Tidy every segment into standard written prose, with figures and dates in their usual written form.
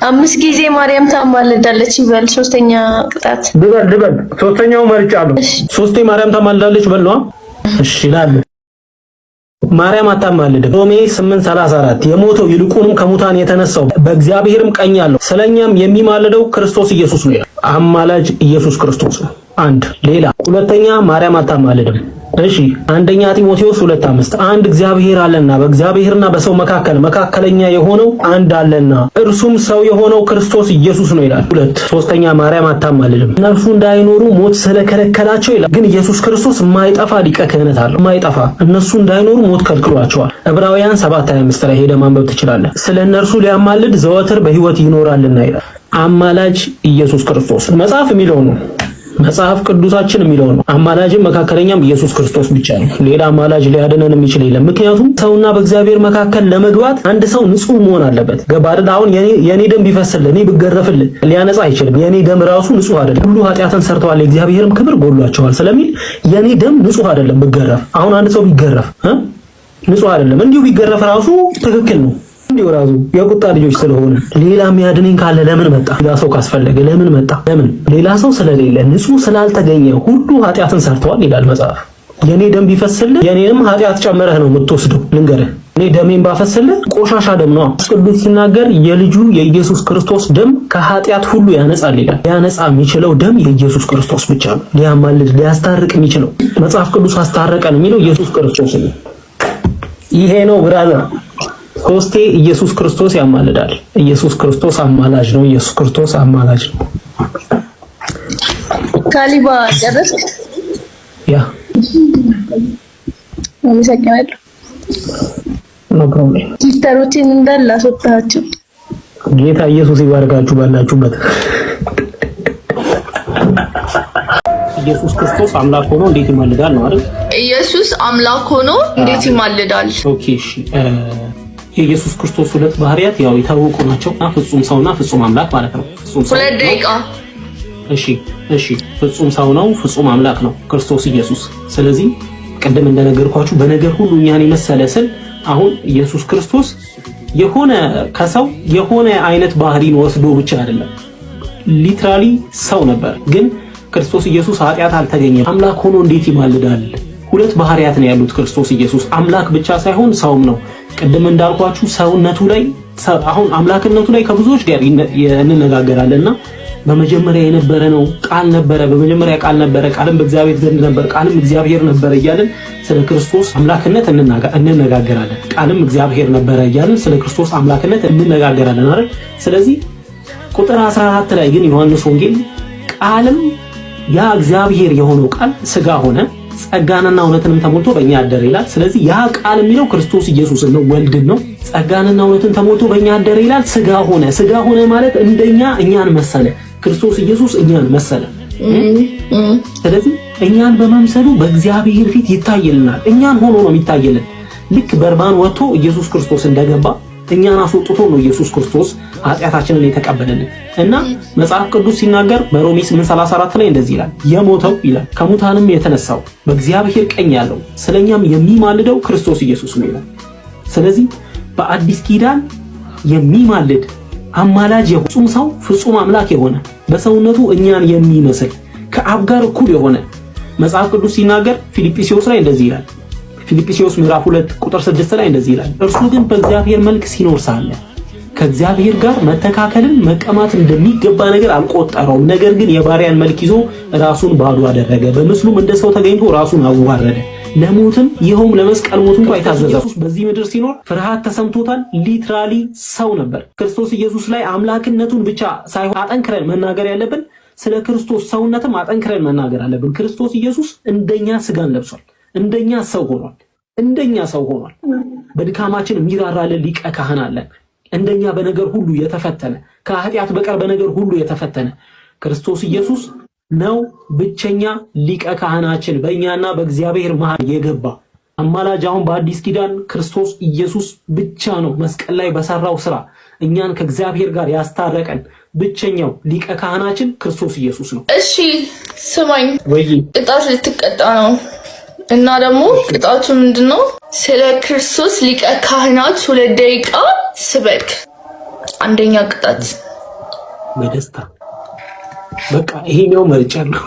5 ጊዜ ማርያም ታማልዳለች ይበል። ሶስተኛ ቅጣት ልበል ሶስተኛው መርጫለሁ። ሶስቴ ማርያም ታማልዳለች በል ነው። እሺ ይላል። ማርያም አታማልድም። ሮሜ 8:34 የሞተው ይልቁንም ከሙታን የተነሳው በእግዚአብሔርም ቀኝ ያለው ስለኛም የሚማልደው ክርስቶስ ኢየሱስ ነው። አማላጅ ኢየሱስ ክርስቶስ ነው። አንድ ሌላ ሁለተኛ ማርያም አታማልድም። እሺ አንደኛ ጢሞቴዎስ 2:5 አንድ እግዚአብሔር አለና በእግዚአብሔርና በሰው መካከለኛ የሆነው አንድ አለና እርሱም ሰው የሆነው ክርስቶስ ኢየሱስ ነው ይላል። ሁለት ሶስተኛ ማርያም አታማልድም። እነርሱ እንዳይኖሩ ሞት ስለከለከላቸው ይላል። ግን ኢየሱስ ክርስቶስ የማይጠፋ ሊቀ ክህነት አለው። የማይጠፋ እነሱ እንዳይኖሩ ሞት ከልክሏቸዋል። ዕብራውያን 7:25 ላይ ሄደ ማንበብ ትችላለህ። ስለ እነርሱ ሊያማልድ ዘወትር በሕይወት ይኖራልና ይላል። አማላጅ ኢየሱስ ክርስቶስ መጽሐፍ የሚለው ነው። መጽሐፍ ቅዱሳችን የሚለው ነው። አማላጅም መካከለኛም ኢየሱስ ክርስቶስ ብቻ ነው። ሌላ አማላጅ ሊያድነን የሚችል የለም። ምክንያቱም ሰውና በእግዚአብሔር መካከል ለመግባት አንድ ሰው ንጹህ መሆን አለበት። ገባ አይደል? አሁን የኔ ደም ቢፈስልህ እኔ ብገረፍልህ ሊያነጻ አይችልም። የኔ ደም ራሱ ንጹህ አይደለም። ሁሉ ኃጢአትን ሰርተዋል የእግዚአብሔርም ክብር ጎድሏቸዋል ስለሚል የኔ ደም ንጹህ አይደለም ብገረፍ። አሁን አንድ ሰው ቢገረፍ ንጹህ አይደለም። እንዲሁ ቢገረፍ ራሱ ትክክል ነው። እንዲሁ ራሱ የቁጣ ልጆች ስለሆነ ሌላ የሚያድነኝ ካለ ለምን መጣ? ሌላ ሰው ካስፈለገ ለምን መጣ? ለምን? ሌላ ሰው ስለሌለ ንጹህ ስላልተገኘ ሁሉ ኃጢአትን ሰርተዋል ይላል መጽሐፍ። የኔ ደም ቢፈስልህ የኔንም ኃጢአት ጨምረህ ነው የምትወስደው። ልንገርህ እኔ ደሜን ባፈስልህ ቆሻሻ ደም ነው። ቅዱስ ሲናገር የልጁ የኢየሱስ ክርስቶስ ደም ከኃጢአት ሁሉ ያነጻል ይላል። ሊያነጻ የሚችለው ደም የኢየሱስ ክርስቶስ ብቻ ነው። ሊያማልድ ሊያስታርቅ የሚችለው መጽሐፍ ቅዱስ አስታረቀን የሚለው ኢየሱስ ክርስቶስ ነው። ይሄ ነው ብራዘር። ሶስቴ ኢየሱስ ክርስቶስ ያማልዳል። ኢየሱስ ክርስቶስ አማላጅ ነው። ኢየሱስ ክርስቶስ አማላጅ ነው። ካሊባ ጨረስ ያ አመሰግናለሁ። ኖ ፕሮብሌም። ሲስተሮችን እንዳላስወጣችሁ ጌታ ኢየሱስ ይባርካችሁ ባላችሁበት። ኢየሱስ ክርስቶስ አምላክ ሆኖ እንዴት ይማልዳል ነው አይደል? ኢየሱስ አምላክ ሆኖ እንዴት ይማልዳል? ኦኬ እሺ የኢየሱስ ክርስቶስ ሁለት ባህሪያት ያው የታወቁ ናቸው። ፍጹም ሰውና ፍጹም አምላክ ማለት ነው። ሁለት ደቂቃ እሺ ፍጹም ሰው ነው፣ ፍጹም አምላክ ነው ክርስቶስ ኢየሱስ። ስለዚህ ቀደም እንደነገርኳችሁ በነገር ሁሉ እኛን የመሰለ ስል አሁን ኢየሱስ ክርስቶስ የሆነ ከሰው የሆነ አይነት ባህሪን ወስዶ ብቻ አይደለም፣ ሊትራሊ ሰው ነበር። ግን ክርስቶስ ኢየሱስ ኃጢአት አልተገኘም። አምላክ ሆኖ እንዴት ይማልዳል? ሁለት ባህሪያት ነው ያሉት ክርስቶስ ኢየሱስ። አምላክ ብቻ ሳይሆን ሰውም ነው። ቅድም እንዳልኳችሁ ሰውነቱ ላይ አሁን አምላክነቱ ላይ ከብዙዎች ጋር እንነጋገራለንና በመጀመሪያ የነበረ ነው፣ ቃል ነበረ፣ በመጀመሪያ ቃል ነበረ፣ ቃልም በእግዚአብሔር ዘንድ ነበር፣ ቃልም እግዚአብሔር ነበር እያልን ስለ ክርስቶስ አምላክነት እንነጋገራለን። ቃልም እግዚአብሔር ነበረ እያልን ስለ ክርስቶስ አምላክነት እንነጋገራለን አይደል? ስለዚህ ቁጥር 14 ላይ ግን ዮሐንስ ወንጌል ቃልም ያ እግዚአብሔር የሆነው ቃል ስጋ ሆነ ጸጋንና እውነትንም ተሞልቶ በእኛ አደረ ይላል። ስለዚህ ያ ቃል የሚለው ክርስቶስ ኢየሱስን ነው፣ ወልድን ነው። ጸጋንና እውነትን ተሞልቶ በእኛ አደረ ይላል። ስጋ ሆነ። ስጋ ሆነ ማለት እንደኛ እኛን መሰለ። ክርስቶስ ኢየሱስ እኛን መሰለ። ስለዚህ እኛን በመምሰሉ በእግዚአብሔር ፊት ይታየልናል። እኛን ሆኖ ነው የሚታየልን። ልክ በርባን ወጥቶ ኢየሱስ ክርስቶስ እንደገባ እኛን አስወጥቶ ነው ኢየሱስ ክርስቶስ ኃጢአታችንን የተቀበለልን። እና መጽሐፍ ቅዱስ ሲናገር በሮሜ 8:34 ላይ እንደዚህ ይላል፣ የሞተው ይላል ከሙታንም የተነሳው በእግዚአብሔር ቀኝ ያለው ስለኛም የሚማልደው ክርስቶስ ኢየሱስ ነው ይላል። ስለዚህ በአዲስ ኪዳን የሚማልድ አማላጅ ፍጹም ሰው ፍጹም አምላክ የሆነ በሰውነቱ እኛን የሚመስል ከአብ ጋር እኩል የሆነ መጽሐፍ ቅዱስ ሲናገር ፊልጵስዩስ ላይ እንደዚህ ይላል። ፊልጵስዩስ ምዕራፍ 2 ቁጥር 6 ላይ እንደዚህ ይላል፣ እርሱ ግን በእግዚአብሔር መልክ ሲኖር ሳለ ከእግዚአብሔር ጋር መተካከልን መቀማት እንደሚገባ ነገር አልቆጠረውም። ነገር ግን የባሪያን መልክ ይዞ ራሱን ባዶ አደረገ፣ በምስሉም እንደ ሰው ተገኝቶ ራሱን አዋረደ፣ ለሞትም ይኸውም ለመስቀል ሞት እንኳን የታዘዘ። ኢየሱስ በዚህ ምድር ሲኖር ፍርሃት ተሰምቶታል። ሊትራሊ ሰው ነበር። ክርስቶስ ኢየሱስ ላይ አምላክነቱን ብቻ ሳይሆን አጠንክረን መናገር ያለብን ስለ ክርስቶስ ሰውነትም አጠንክረን መናገር አለብን። ክርስቶስ ኢየሱስ እንደኛ ስጋን ለብሷል። እንደኛ ሰው ሆኗል። በድካማችን የሚራራልን ሊቀ ካህን አለን። እንደኛ በነገር ሁሉ የተፈተነ ከኃጢአት በቀር በነገር ሁሉ የተፈተነ ክርስቶስ ኢየሱስ ነው ብቸኛ ሊቀ ካህናችን፣ በእኛና በእግዚአብሔር መሃል የገባ አማላጅ። አሁን በአዲስ ኪዳን ክርስቶስ ኢየሱስ ብቻ ነው መስቀል ላይ በሰራው ስራ እኛን ከእግዚአብሔር ጋር ያስታረቀን ብቸኛው ሊቀ ካህናችን ክርስቶስ ኢየሱስ ነው። እሺ ስማኝ፣ ቅጣት ልትቀጣ ነው እና ደግሞ ቅጣቱ ምንድነው? ስለ ክርስቶስ ሊቀ ካህናት 2 ደቂቃ ስበክ። አንደኛ ቅጣት በደስታ በቃ ይሄኛው መርጫለሁ።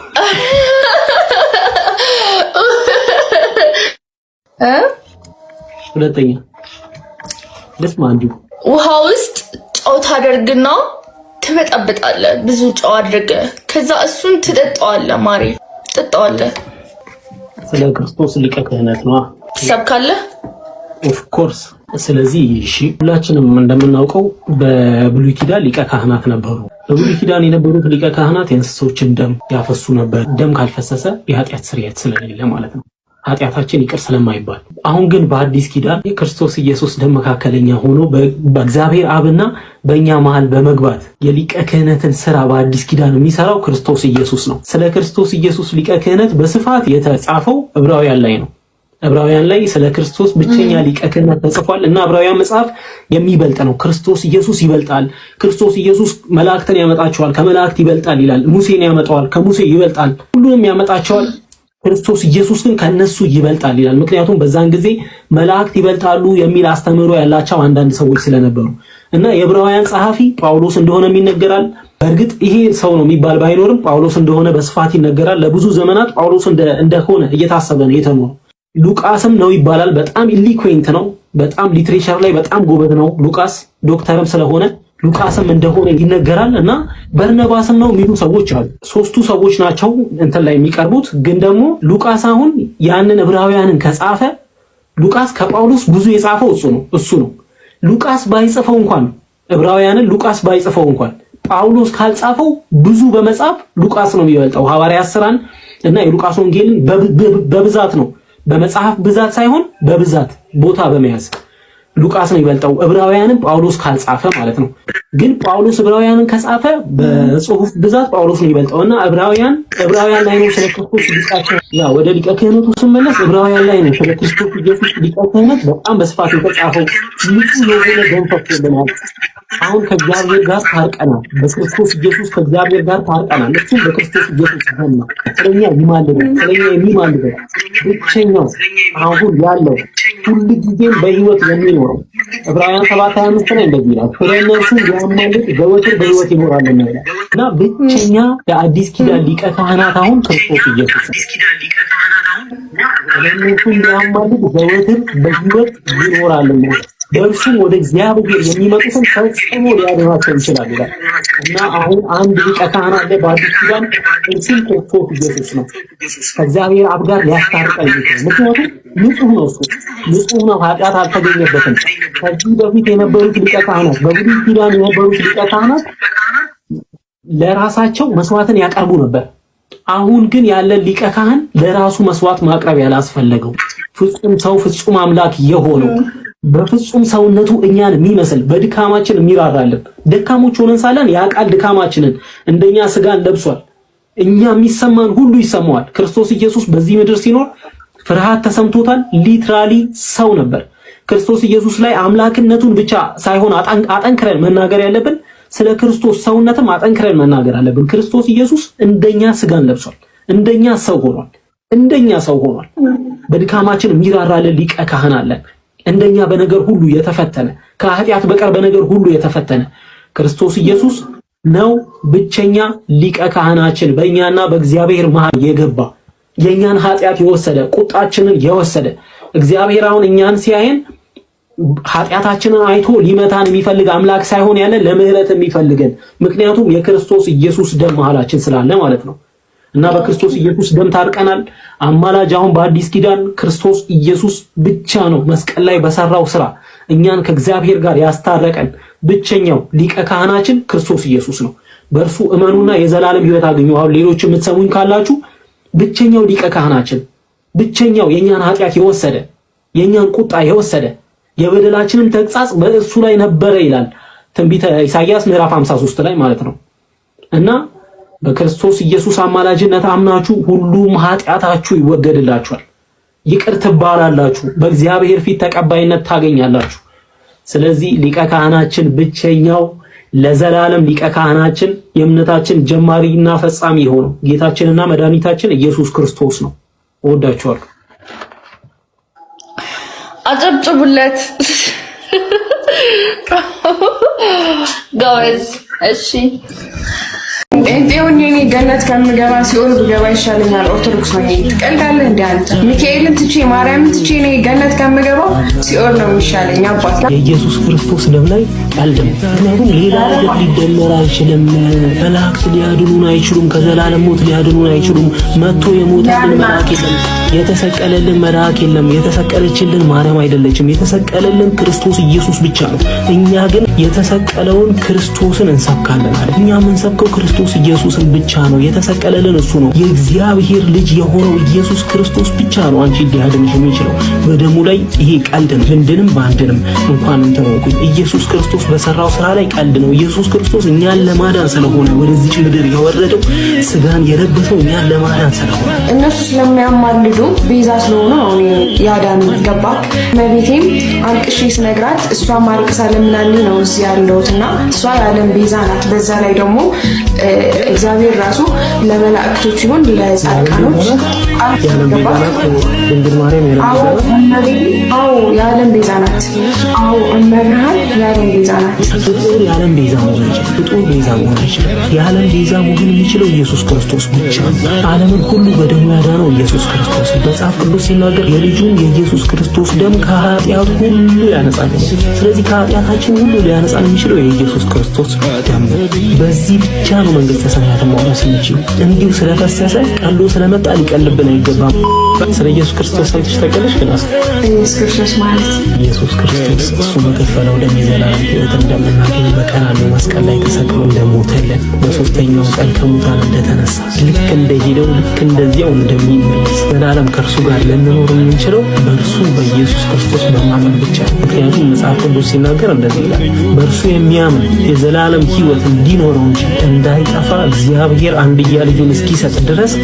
ሁለተኛ ለስማ አንዱ ውሃ ውስጥ ጨው ታደርግና ትበጠብጣለህ። ብዙ ጨው አድርገህ ከዛ እሱን ትጠጣዋለህ። ማሪ ትጠጣዋለህ። ስለ ክርስቶስ ሊቀ ክህነት ነው ትሰብካለህ። ኦፍ ኮርስ። ስለዚህ እሺ ሁላችንም እንደምናውቀው በብሉይ ኪዳን ሊቀ ካህናት ነበሩ። በብሉይ ኪዳን የነበሩት ሊቀ ካህናት የእንስሶችን ደም ያፈሱ ነበር። ደም ካልፈሰሰ የኃጢአት ስርየት ስለሌለ ማለት ነው፣ ኃጢአታችን ይቅር ስለማይባል። አሁን ግን በአዲስ ኪዳን የክርስቶስ ኢየሱስ ደም መካከለኛ ሆኖ በእግዚአብሔር አብና በእኛ መሃል በመግባት የሊቀ ክህነትን ስራ በአዲስ ኪዳን የሚሰራው ክርስቶስ ኢየሱስ ነው። ስለ ክርስቶስ ኢየሱስ ሊቀ ክህነት በስፋት የተጻፈው ዕብራውያን ላይ ነው። ዕብራውያን ላይ ስለ ክርስቶስ ብቸኛ ሊቀ ክህነት ተጽፏል እና ዕብራውያን መጽሐፍ የሚበልጥ ነው። ክርስቶስ ኢየሱስ ይበልጣል። ክርስቶስ ኢየሱስ መላእክትን ያመጣቸዋል፣ ከመላእክት ይበልጣል ይላል። ሙሴን ያመጣዋል፣ ከሙሴ ይበልጣል። ሁሉንም ያመጣቸዋል። ክርስቶስ ኢየሱስ ግን ከነሱ ይበልጣል ይላል። ምክንያቱም በዛን ጊዜ መላእክት ይበልጣሉ የሚል አስተምህሮ ያላቸው አንዳንድ ሰዎች ስለነበሩ እና የዕብራውያን ጸሐፊ ጳውሎስ እንደሆነ ይነገራል። በእርግጥ ይሄ ሰው ነው የሚባል ባይኖርም ጳውሎስ እንደሆነ በስፋት ይነገራል። ለብዙ ዘመናት ጳውሎስ እንደሆነ እየታሰበ ነው የተኖረው። ሉቃስም ነው ይባላል። በጣም ኢሊኩዌንት ነው። በጣም ሊትሬቸር ላይ በጣም ጎበዝ ነው ሉቃስ፣ ዶክተርም ስለሆነ ሉቃስም እንደሆነ ይነገራል እና በርናባስም ነው የሚሉ ሰዎች አሉ። ሶስቱ ሰዎች ናቸው እንትን ላይ የሚቀርቡት። ግን ደግሞ ሉቃስ አሁን ያንን ዕብራውያንን ከጻፈ ሉቃስ ከጳውሎስ ብዙ የጻፈው እሱ ነው። ሉቃስ ባይጽፈው እንኳን ዕብራውያንን ሉቃስ ባይጽፈው እንኳን ጳውሎስ ካልጻፈው ብዙ በመጻፍ ሉቃስ ነው የሚበልጠው። ሐዋርያት ሥራን እና የሉቃስ ወንጌልን በብዛት ነው፣ በመጽሐፍ ብዛት ሳይሆን በብዛት ቦታ በመያዝ ሉቃስ ነው ይበልጠው፣ ዕብራውያንን ጳውሎስ ካልጻፈ ማለት ነው። ግን ጳውሎስ ዕብራውያንን ከጻፈ በጽሁፍ ብዛት ጳውሎስ ነው ይበልጠውና ዕብራውያን ላይ ነው ስለ ክርስቶስ ሊቃቸው። ያ ወደ ሊቀ ክህነቱ ስመለስ ዕብራውያን ላይ ነው ስለ ክርስቶስ ኢየሱስ ሊቀ ክህነት በጣም በስፋት የተጻፈው። ንጹህ የሆነ ደም ፈሶልናል። አሁን ከእግዚአብሔር ጋር ታርቀናል። በክርስቶስ ኢየሱስ ከእግዚአብሔር ጋር ታርቀናል። እሱም በክርስቶስ ኢየሱስ ደም ነው ስለኛ ይማልደናል። ስለኛ የሚማልደው ብቸኛው አሁን ያለው ሁሉ ጊዜም በህይወት የሚኖረው ዕብራውያን 7:25 ላይ እንደዚህ ይላል፣ ስለነሱ ያማልድ ዘወትር በህይወት ይኖራል ይላል እና ብቸኛ የአዲስ ኪዳን ሊቀ ካህናት አሁን ክርስቶስ ኢየሱስ ነው። ስለነሱ ያማልድ ዘወትር በህይወት ይኖራል ይላል። በእርሱም ወደ እግዚአብሔር የሚመጡትን ፈጽሞ ሊያድናቸው ይችላል ይላል እና አሁን አንድ ሊቀ ካህን አለ በአዲስ ኪዳን፣ እርሱም ክርስቶስ ኢየሱስ ነው። ከእግዚአብሔር አብ ጋር ሊያስታርቀን ይችላል። ምክንያቱም ንጹህ ነው፣ እሱ ንጹህ ነው፣ ኃጢአት አልተገኘበትም። ከዚህ በፊት የነበሩት ሊቀ ካህናት፣ በብሉይ ኪዳን የነበሩት ሊቀ ካህናት ለራሳቸው መስዋዕትን ያቀርቡ ነበር። አሁን ግን ያለ ሊቀ ካህን ለራሱ መስዋዕት ማቅረብ ያላስፈለገው ፍጹም ሰው ፍጹም አምላክ የሆነው በፍጹም ሰውነቱ እኛን የሚመስል በድካማችን የሚራራልን፣ ደካሞች ሆነን ሳለን ያውቃል ድካማችንን፣ እንደኛ ስጋን ለብሷል። እኛ የሚሰማን ሁሉ ይሰማዋል። ክርስቶስ ኢየሱስ በዚህ ምድር ሲኖር ፍርሃት ተሰምቶታል። ሊትራሊ ሰው ነበር። ክርስቶስ ኢየሱስ ላይ አምላክነቱን ብቻ ሳይሆን አጠንክረን መናገር ያለብን ስለ ክርስቶስ ሰውነትም አጠንክረን መናገር አለብን። ክርስቶስ ኢየሱስ እንደኛ ስጋን ለብሷል፣ እንደኛ ሰው ሆኗል። በድካማችን የሚራራልን ሊቀ ካህን አለን። እንደኛ በነገር ሁሉ የተፈተነ፣ ከኃጢአት በቀር በነገር ሁሉ የተፈተነ ክርስቶስ ኢየሱስ ነው ብቸኛ ሊቀ ካህናችን፣ በእኛና በእግዚአብሔር መሃል የገባ የእኛን ኃጢአት የወሰደ፣ ቁጣችንን የወሰደ። እግዚአብሔር አሁን እኛን ሲያየን ኃጢአታችንን አይቶ ሊመታን የሚፈልግ አምላክ ሳይሆን ያለ ለምህረት የሚፈልገን፣ ምክንያቱም የክርስቶስ ኢየሱስ ደም መሃላችን ስላለ ማለት ነው። እና በክርስቶስ ኢየሱስ ደም ታርቀናል። አማላጅ አሁን በአዲስ ኪዳን ክርስቶስ ኢየሱስ ብቻ ነው። መስቀል ላይ በሰራው ስራ እኛን ከእግዚአብሔር ጋር ያስታረቀን ብቸኛው ሊቀ ካህናችን ክርስቶስ ኢየሱስ ነው። በእርሱ እመኑና የዘላለም ሕይወት አገኙ። አሁን ሌሎች የምትሰሙኝ ካላችሁ ብቸኛው ሊቀ ካህናችን፣ ብቸኛው የኛን ኃጢአት የወሰደ፣ የኛን ቁጣ የወሰደ፣ የበደላችንን ተግሣጽ በእርሱ ላይ ነበረ ይላል ትንቢተ ኢሳይያስ ምዕራፍ 53 ላይ ማለት ነው። እና በክርስቶስ ኢየሱስ አማላጅነት አምናችሁ ሁሉም ኃጢአታችሁ ይወገድላችኋል፣ ይቅር ትባላላችሁ፣ በእግዚአብሔር ፊት ተቀባይነት ታገኛላችሁ። ስለዚህ ሊቀ ካህናችን ብቸኛው ለዘላለም ሊቀ ካህናችን የእምነታችን ጀማሪና ፈጻሚ የሆነው ጌታችንና መድኃኒታችን ኢየሱስ ክርስቶስ ነው። እወዳችኋለሁ። አጨብጭቡለት። ጋይስ እሺ እንዴውን የኔ ገነት ከምገባ ሲኦል ብገባ ይሻለኛል። ኦርቶዶክስ ነው ትቀልዳለህ እንዴ አንተ? ሚካኤልን ትቼ ማርያምን ትቼ እኔ ገነት ከምገባ ሲኦል ነው የሚሻለኝ። አባት የኢየሱስ ክርስቶስ ደም ላይ ቀልድ ነው። ምክንያቱም ሌላ ነገር ሊደመር አይችልም። መላእክት ሊያድኑን አይችሉም። ከዘላለም ሞት ሊያድኑን አይችሉም። መጥቶ የሞተልን መልአክ የለም። የተሰቀለልን መልአክ የለም። የተሰቀለችልን ማርያም አይደለችም። የተሰቀለልን ክርስቶስ ኢየሱስ ብቻ ነው። እኛ ግን የተሰቀለውን ክርስቶስን እንሰብካለን አይደል? እኛ የምንሰብከው ክርስቶስ ኢየሱስን ብቻ ነው። የተሰቀለልን እሱ ነው። የእግዚአብሔር ልጅ የሆነው ኢየሱስ ክርስቶስ ብቻ ነው አንቺ ሊያድንሽ የሚችለው። በደሙ ላይ ይሄ ቀልድ ነው። እንድንም ባንድንም እንኳን እንተነኩኝ ኢየሱስ ክርስቶስ በሰራው ስራ ላይ ቀልድ ነው። ኢየሱስ ክርስቶስ እኛን ለማዳን ስለሆነ ወደዚህ ምድር የወረደው ስጋን የለበሰው እኛን ለማዳን ስለሆነ እነሱ ስለሚያማልዱ ቤዛ ስለሆነ አሁን ያዳን ገባ። መቤቴም አልቅሼ ስነግራት እሷ ማልቀሳ ለምናልኝ ነው እዚህ ያለሁትና እሷ የዓለም ቤዛ ናት። በዛ ላይ ደግሞ እግዚአብሔር ራሱ ለመላእክቶች ይሁን ለጻድቃኖች ድንግል ማርያም የዓለም ቤዛ ናት። አዎ እመብርሃን የዓለም ቤዛ ናት። ፍጡር የዓለም ቤዛ መሆን ይችላል። ፍጡር ቤዛ መሆን ይችላል። የዓለም ቤዛ መሆን የሚችለው ኢየሱስ ክርስቶስ ብቻ። ዓለምን ሁሉ በደሙ ያዳነው ኢየሱስ ክርስቶስ። መጽሐፍ ቅዱስ ሲናገር የልጁን የኢየሱስ ክርስቶስ ደም ከኃጢአት ሁሉ ያነጻል። ስለዚህ ከኃጢአታችን ሁሉ ሊያነጻን የሚችለው የኢየሱስ ክርስቶስ ደም። በዚህ ብቻ ነው መንግስተ ሰማያትን መውረስ የሚችለው። እንዲሁ ስለፈሰሰ ቀሎ ስለመጣ ሊቀልብን አይገባም። ስለ ኢየሱስ ክርስቶስ ሰምተሽ ታውቂያለሽ? ግን ኢየሱስ ክርስቶስ ማለት ኢየሱስ ክርስቶስ እሱ በከፈለው ደም የዘላለም ሕይወት እንደምናገኝ በቀራንዮ መስቀል ላይ ተሰቅሎ እንደሞተልን በሶስተኛው ቀን ከሙታን እንደተነሳ ልክ እንደሄደው ልክ እንደዚያው እንደሚመለስ ዘላለም ከእርሱ ጋር ልንኖር የምንችለው በእርሱ በኢየሱስ ክርስቶስ በማመን ብቻ ነው። ምክንያቱም መጽሐፍ ቅዱስ ሲናገር እንደዚህ ይላል፣ በእርሱ የሚያምን የዘላለም ሕይወት እንዲኖረው እንጂ እንዳይጠፋ እግዚአብሔር አንድያ ልጁን እስኪሰጥ ድረስ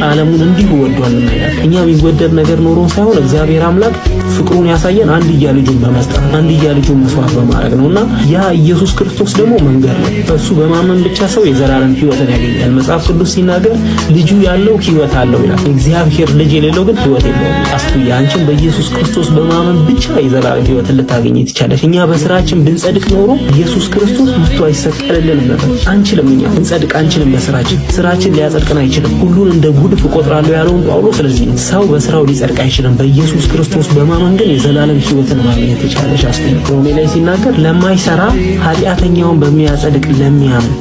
ዓለሙን እንዲሁ ወዷልና ይላል። እኛ የሚወደድ ነገር ኖሮ ሳይሆን እግዚአብሔር አምላክ ፍቅሩን ያሳየን አንድያ ልጁን በመስጠት አንድያ ልጁን መስዋዕት በማድረግ ነውና ያ ኢየሱስ ክርስቶስ ደግሞ መንገድ ነው። በእሱ በማመን ብቻ ሰው የዘላለም ሕይወትን ያገኛል። መጽሐፍ ቅዱስ ሲናገር ልጁ ያለው ሕይወት አለው ይላል። እግዚአብሔር ልጅ የሌለው ግን ሕይወት የለውም። አስተውይ፣ አንቺን በኢየሱስ ክርስቶስ በማመን ብቻ የዘላለም ሕይወትን ልታገኝ ትችላለሽ። እኛ በስራችን ብንጸድቅ ኖሮ ኢየሱስ ክርስቶስ መጥቶ አይሰቀልልንም ነበር። አንችልም፣ እኛ ብንጸድቅ አንችልም። በስራችን ሊያጸድቅን አይችልም። ሁሉን እንደ ጉድፍ እቆጥራለሁ ያለውን ጳውሎስ ስለዚህ ነው። ሰው በስራው ሊጸድቅ አይችልም። በኢየሱስ ክርስቶስ በማመን ግን የዘላለም ሕይወትን ማግኘት ይቻላል። አስተውይ፣ ሮሜ ላይ ሲናገር ለማይሰራ ኃጢአተኛውን በሚያጸድቅ ለሚያምን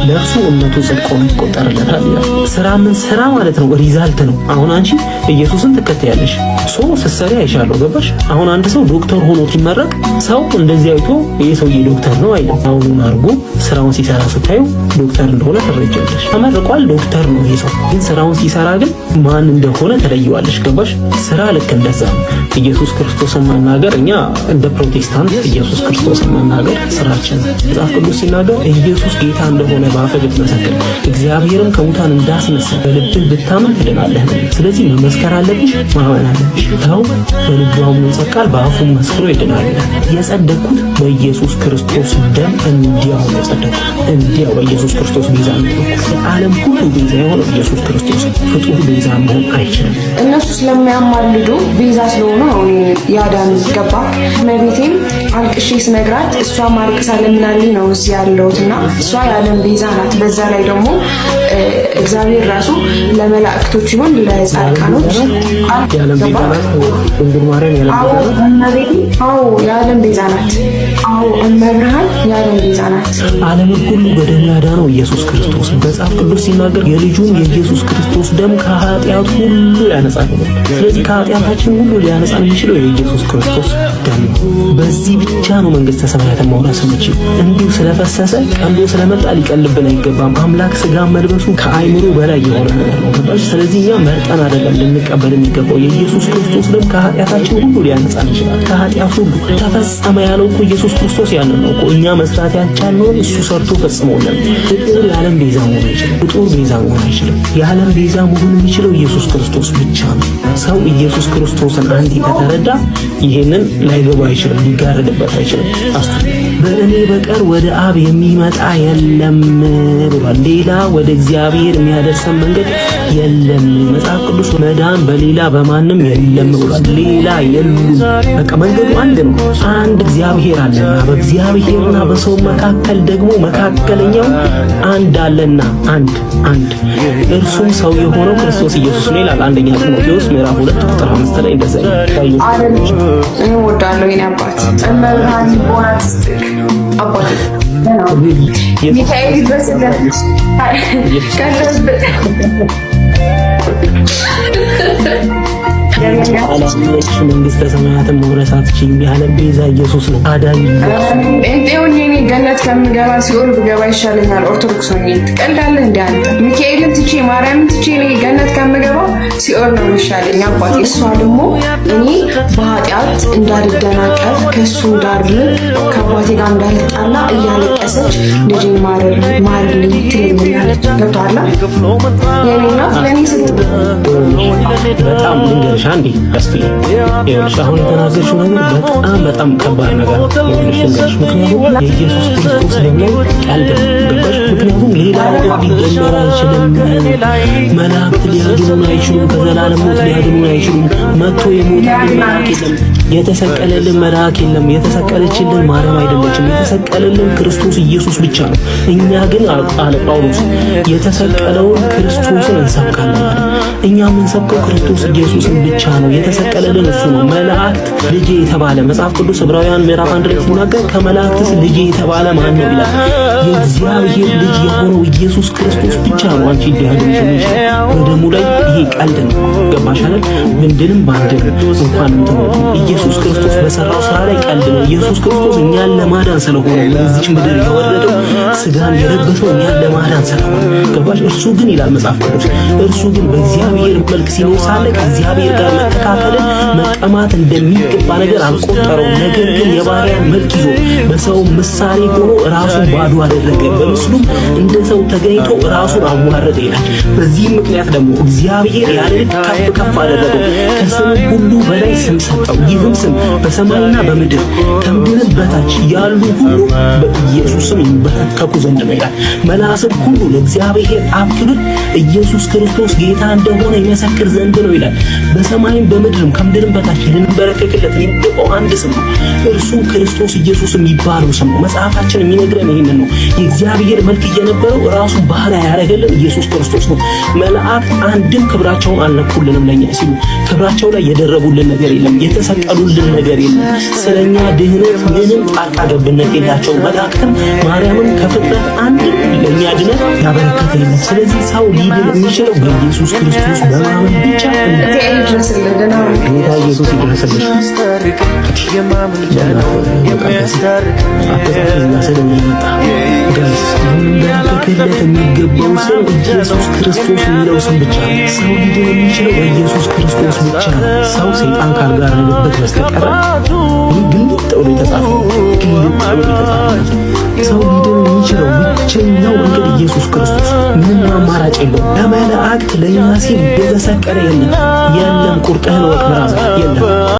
ለእርሱ እምነቱ ጽድቅ ሆኖ ይቆጠርለታል ይላል። ስራ ምን ስራ ማለት ነው? ሪዛልት ነው። አሁን አንቺ ኢየሱስን ትከተያለሽ፣ ስትሰሪ አይሻለሁ። ገባሽ? አሁን አንድ ሰው ዶክተር ሆኖ ሲመረቅ ሰው እንደዚህ አይቶ ይሄ ሰውዬ ዶክተር ነው አይደለም። አሁን አርጎ ስራውን ሲሰራ ስታዩ ዶክተር እንደሆነ ትረጃለሽ። ተመርቋል፣ ዶክተር ነው ይሄ ሰው። ግን ስራውን ሲሰራ ግን ማን እንደሆነ ተለየዋለሽ። ገባሽ? ስራ ልክ እንደዛ ነው። ኢየሱስ ክርስቶስን መናገር እኛ እንደ ፕሮቴስታንት ኢየሱስ ክርስቶስን መናገር ስራችን። መጽሐፍ ቅዱስ ሲናገር ኢየሱስ ጌታ እንደሆነ በአፍህ ብትመሰክር እግዚአብሔርም ከሙታን እንዳስነሳ በልብህ ብታምን ትድናለህ። ስለዚህ መመስከር አለብሽ፣ ማመን አለብሽ። ሰው በልቡ አምኖ ይጸድቃል፣ በአፉም መስክሮ ይድናል። የጸደቅኩት በኢየሱስ ክርስቶስ ደም እንዲያው ነው የጸደቅኩት። እንዲያው በኢየሱስ ክርስቶስ ቤዛ ነው። የዓለም ሁሉ ቤዛ የሆነው ኢየሱስ ክርስቶስ ፍጡር ቤዛ መሆን አይችልም። እነሱ ስለሚያማልዱ ቤዛ ስለሆኑ አሁን ያዳን ገባ። መቤቴም አልቅሼ ስነግራት እሷ ማልቀሳ ለምናልኝ ነው እዚህ ያለሁትና እሷ የዓለም ቤዛ ናት። በዛ ላይ ደግሞ እግዚአብሔር ራሱ ለመላእክቶች ይሁን ለጻድቃኖች የዓለም ቤዛ ናት። ድንግል ማርያም የዓለም ቤዛ ናት። አዎ እመብርሃን የዓለም ቤዛ ናት። ዓለምን ሁሉ በደሙ ያዳነው ኢየሱስ ክርስቶስ። መጽሐፍ ቅዱስ ሲናገር የልጁን የኢየሱስ ክርስቶስ ደም ከኃጢአት ሁሉ ያነጻል። ስለዚህ ከኃጢአታችን ሁሉ ሊያነጻን የሚችለው የኢየሱስ ክርስቶስ ደም። በዚህ ብቻ ነው መንግስተ ሰማያትን መውረስ የምንችለው። እንዲሁ ስለፈሰሰ ቀሎ ስለመጣ ሊቀልብን አይገባም። አምላክ ስጋ መልበሱ ከአይምሮ በላይ የሆነ ነገር ነው። ስለዚህ እኛ መርጠን አይደለም ልንቀበል የሚገባው። የኢየሱስ ክርስቶስ ደም ከኃጢአታችን ሁሉ ሊያነጻን ይችላል። ከኃጢአት ሁሉ ተፈጸመ ያለው እኮ ኢየሱስ ክርስቶስ ያንን ነው እኮ። እኛ መስራት ያልቻልነውን እሱ ሰርቶ ፈጽሞልን። ፍጡር የዓለም ቤዛ መሆን አይችልም። ፍጡር ቤዛ መሆን አይችልም። የዓለም ቤዛ መሆን የሚችለው ኢየሱስ ክርስቶስ ብቻ ነው። ሰው ኢየሱስ ክርስቶስን አንዴ ከተረዳ ይሄንን ላይገባ አይችልም፣ ሊጋረድበት አይችልም። በእኔ በቀር ወደ አብ የሚመጣ የለም ብሏል። ሌላ ወደ እግዚአብሔር የሚያደርሰን መንገድ የለም። መጽሐፍ ቅዱስ መዳን በሌላ በማንም የለም ብሏል። ሌላ የሉም። በቃ መንገዱ አንድ ነው። አንድ እግዚአብሔር አለና በእግዚአብሔርና በሰው መካከል ደግሞ መካከለኛው አንድ አለና አንድ እርሱም ሰው የሆነው ክርስቶስ ኢየሱስ ነው ይላል አንደኛ ጢሞቴዎስ ምዕራፍ 2 ቁጥር 5 ላይ እንደዛ ይላል። እኔ ወዳለሁ የኔ አባት እመብርሃን ቦናት አባት ሚካኤል ይድረስልህ አላማች መንግስተ ሰማያትን መውረስ አትችይም ያለ ቤዛ ኢየሱስ ነው አዳኝ። እንዴውን የኔ ገነት ከምገባ ሲኦል ብገባ ይሻለኛል። ኦርቶዶክስ ነው። ትቀልዳለህ እንዴ አንተ? ሚካኤልን ትቼ ማርያምን ትቼ እኔ ገነት ከምገባ ሲኦል ነው የሚሻለኝ አባቴ። እሷ ደግሞ እኔ በኃጢአት እንዳልደናቀፍ ከሱ እንዳልርቅ ከአባቴ ጋር እንዳልጣላ እያለቀሰች ልጄን ማርልኝ ትለኛለች። ገብቶሃል? የኔ እናት ለእኔ በጣም ልንገርሽ አንዴ እስቲ ይኸውልሽ አሁን የተናገርሽው ነገር በጣም ከባድ ነገር ይኸውልሽ ልንገርሽ። ምክንያቱም የኢየሱስ ክርስቶስ ደግሞ ቀልድ ገባሽ? ምክንያቱም ሌላ ነገር ሊደመር አይችልም። መላእክት ሊያድኑን አይችሉም። ከዘላለም ሞት ሊያድኑን አይችሉም። መጥቶ የሞተልን መልአክ የለም። የተሰቀለልን መልአክ የለም። የተሰቀለችልን ማርያም አይደለችም። የተሰቀለልን ክርስቶስ ኢየሱስ ብቻ ነው። እኛ ግን አለ ጳውሎስ የተሰቀለውን ክርስቶስን እንሰብካለን ማለት እኛ የምንሰብከው ክርስቶስ ኢየሱስን ብቻ ነው። የተሰቀለልን እሱ ነው። መላእክት ልጅ የተባለ መጽሐፍ ቅዱስ ዕብራውያን ምዕራፍ 1 ላይ ሲናገር ከመላእክትስ ልጅ የተባለ ማን ነው ይላል። የእግዚአብሔር ልጅ የሆነው ኢየሱስ ክርስቶስ ብቻ ነው አንቺ ሊያድንሽ የሚችለው። በደሙ ላይ ይሄ ቀልድ ነው። ገባሽ አይደል? ምንድንም ባንድም እንኳንም ተወው ኢየሱስ ክርስቶስ በሰራው ስራ ላይ ቀልድ ነው። ኢየሱስ ክርስቶስ እኛን ለማዳን ስለሆነ በዚች ምድር የወረደው ስጋን የለበሰው እኛን ለማዳን ስለሆነ ገባሽ? እርሱ ግን ይላል መጽሐፍ ቅዱስ እርሱ ግን በእግዚአብሔር መልክ ሲኖር ሳለ ከእግዚአብሔር ጋር መተካከልን መቀማት እንደሚገባ ነገር አልቆጠረው። ነገር ግን የባሪያን መልክ ይዞ በሰው ምሳሌ ሆኖ ራሱን ባዶ አደረገ፣ በምስሉም እንደ ሰው ተገኝቶ ራሱን አዋረደ ይላል። በዚህም ምክንያት ደግሞ እግዚአብሔር ያለ ልክ ከፍ አደረገው፣ ከስም ሁሉ በላይ ስም ሰጠው። ይህም ስም በሰማይና በምድር ከምድርም በታች ያሉ ሁሉ በኢየሱስ ስም ይንበረከኩ ዘንድ ነው ይላል። መላስም ሁሉ ለእግዚአብሔር አብ ክብር ኢየሱስ ክርስቶስ ጌታ እንደሆነ ይመሰክር ዘንድ ነው ይላል። በሰማይም በምድርም ከምድርም በታች ልንበረከክለት የሚገባው አንድ ስም ነው። እርሱ ክርስቶስ ኢየሱስ የሚባለው ስም ነው። መጽሐፋችን የሚነግረን ይህንን ነው። የእግዚአብሔር መልክ እየነበረው ራሱን ባሪያ ያደረገልን ኢየሱስ ክርስቶስ ነው። መላእክት አንድም ክብራቸውን አልነኩልንም። ለኛ ሲሉ ክብራቸው ላይ የደረቡልን ነገር የለም። የተሰቀሉልን ነገር የለም። ስለኛ ድህነት ምንም ጣልቃ ገብነት የላቸው። መላእክትም ማርያምም ከፍጥረት አንድም ለኛ ድነት ያበረከተ የለም። ስለዚህ ሰው ሊድን የሚችለው በኢየሱስ ክርስቶስ በማመን ብቻ ነው። ጌታ ኢየሱስ ይድረስልሽ። ልንበረከክለት የሚገባው ስም ኢየሱስ ክርስቶስ የሚለው ስም ብቻ ነው። ሰው ሊድን የሚችለው በኢየሱስ ክርስቶስ ብቻ ነው። ሰው ሰይጣን ካልጋረደበት በስተቀር ግልጥ ብሎ የተጻፈው ሰው ሊድን የሚችለው ብቸኛው መንገድ ኢየሱስ ክርስቶስ፣ ምንም አማራጭ የለውም። ለመላእክት ለእኛ ሲል የተሰቀለ የለም። ቁርጥህን ወቅ ብራዘር የለም።